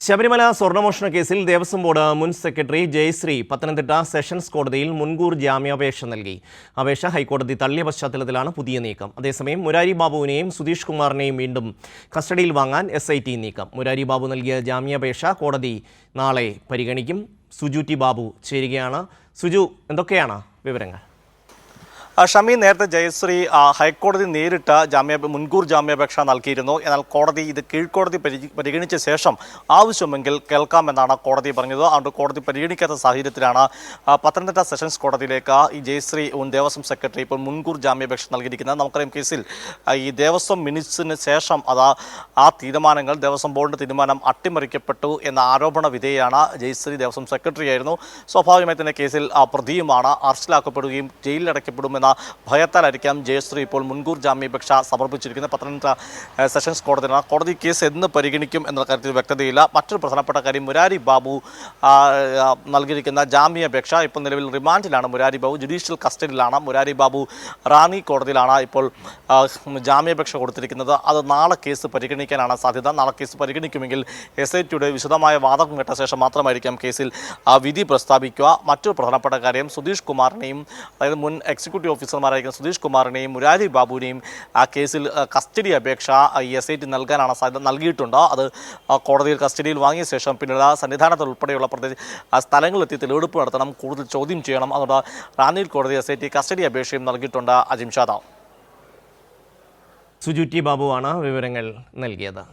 ശബരിമല സ്വർണ്ണമോഷണ കേസിൽ ദേവസ്വം ബോർഡ് മുൻ secretary Jayashree Pathanamthitta sessions കോടതിയിൽ മുൻകൂർ ജാമ്യാപേക്ഷ നൽകി. അപേക്ഷ ഹൈക്കോടതി തള്ളിയ പശ്ചാത്തലത്തിലാണ് പുതിയ നീക്കം. അതേസമയം മുരാരി ബാബുവിനെയും സുധീഷ് കുമാറിനെയും വീണ്ടും കസ്റ്റഡിയിൽ വാങ്ങാൻ SIT നീക്കം. മുരാരി ബാബു നൽകിയ ജാമ്യാപേക്ഷ കോടതി നാളെ പരിഗണിക്കും. സുജു ടി ബാബു ചേരുകയാണ്. സുജു, എന്തൊക്കെയാണ് വിവരങ്ങൾ? ഷമി, നേരത്തെ ജയശ്രീ ഹൈക്കോടതി നേരിട്ട് മുൻകൂർ ജാമ്യാപേക്ഷ നൽകിയിരുന്നു. എന്നാൽ കോടതി ഇത് കീഴ്ക്കോടതി പരിഗണിച്ച ശേഷം ആവശ്യമെങ്കിൽ കേൾക്കാമെന്നാണ് കോടതി പറഞ്ഞത്. അതുകൊണ്ട് കോടതി പരിഗണിക്കാത്ത സാഹചര്യത്തിലാണ് പത്തനംതിട്ട സെഷൻസ് കോടതിയിലേക്ക് ഈ ജയശ്രീ മുൻ ദേവസ്വം സെക്രട്ടറി ഇപ്പോൾ മുൻകൂർ ജാമ്യാപേക്ഷ നൽകിയിരിക്കുന്നത്. നമുക്കറിയാം, കേസിൽ ഈ ദേവസ്വം മിനിറ്റ്സിന് ശേഷം ആ തീരുമാനങ്ങൾ, ദേവസ്വം ബോർഡിൻ്റെ തീരുമാനം അട്ടിമറിക്കപ്പെട്ടു എന്ന ആരോപണ വിധേയാണ് ജയശ്രീ. ദേവസ്വം സെക്രട്ടറി ആയിരുന്നു. സ്വാഭാവികമായി തന്നെ കേസിൽ പ്രതിയുമാണ്. അറസ്റ്റിലാക്കപ്പെടുകയും ജയിലിലടയ്ക്കപ്പെടുമെന്ന ഭയത്താലായിരിക്കാം ജയശ്രീ ഇപ്പോൾ മുൻകൂർ ജാമ്യാപേക്ഷ സമർപ്പിച്ചിരിക്കുന്നത്. പത്തനംതിട്ട സെഷൻസ് കോടതിയാണ്. കോടതി കേസ് എന്ന് പരിഗണിക്കും എന്ന കാര്യത്തിൽ വ്യക്തതയില്ല. മറ്റൊരു പ്രധാനപ്പെട്ട കാര്യം, മുരാരി ബാബു നൽകിയിരിക്കുന്ന ജാമ്യാപേക്ഷ ഇപ്പോൾ നിലവിൽ റിമാൻഡിലാണ്. മുരാരി ബാബു ജുഡീഷ്യൽ കസ്റ്റഡിയിലാണ്. മുരാരി ബാബു റാന്നി കോടതിയിലാണ് ഇപ്പോൾ ജാമ്യാപേക്ഷ കൊടുത്തിരിക്കുന്നത്. അത് നാളെ കേസ് പരിഗണിക്കാനാണ് സാധ്യത. നാളെ കേസ് പരിഗണിക്കുമെങ്കിൽ SITയുടെ വിശദമായ വാദം കേട്ട ശേഷം മാത്രമായിരിക്കാം കേസിൽ വിധി പ്രസ്താവിക്കുക. മറ്റൊരു പ്രധാനപ്പെട്ട കാര്യം, സുധീഷ് കുമാറിനെയും, അതായത് മുൻ എക്സിക്യൂട്ടീവ് ഓഫീസർമാരായിരിക്കും സുധീഷ് കുമാറിനെയും മുരാരി ബാബുവിനെയും ആ കേസിൽ കസ്റ്റഡി അപേക്ഷ SIT നൽകാനാണ് സാധ്യത. നൽകിയിട്ടുണ്ട്. അത് കോടതിയിൽ കസ്റ്റഡിയിൽ വാങ്ങിയ ശേഷം പിന്നീട് സന്നിധാനത്ത് ഉൾപ്പെടെയുള്ള സ്ഥലങ്ങളിലെത്തി തെളിവെടുപ്പ് നടത്തണം, കൂടുതൽ ചോദ്യം ചെയ്യണം. അതുകൊണ്ട് റാന്നിയിൽ കോടതി SIT കസ്റ്റഡി അപേക്ഷയും നൽകിയിട്ടുണ്ട്. അജിംഷാദ. സുജു ടി ബാബുവാണ് വിവരങ്ങൾ നൽകിയത്.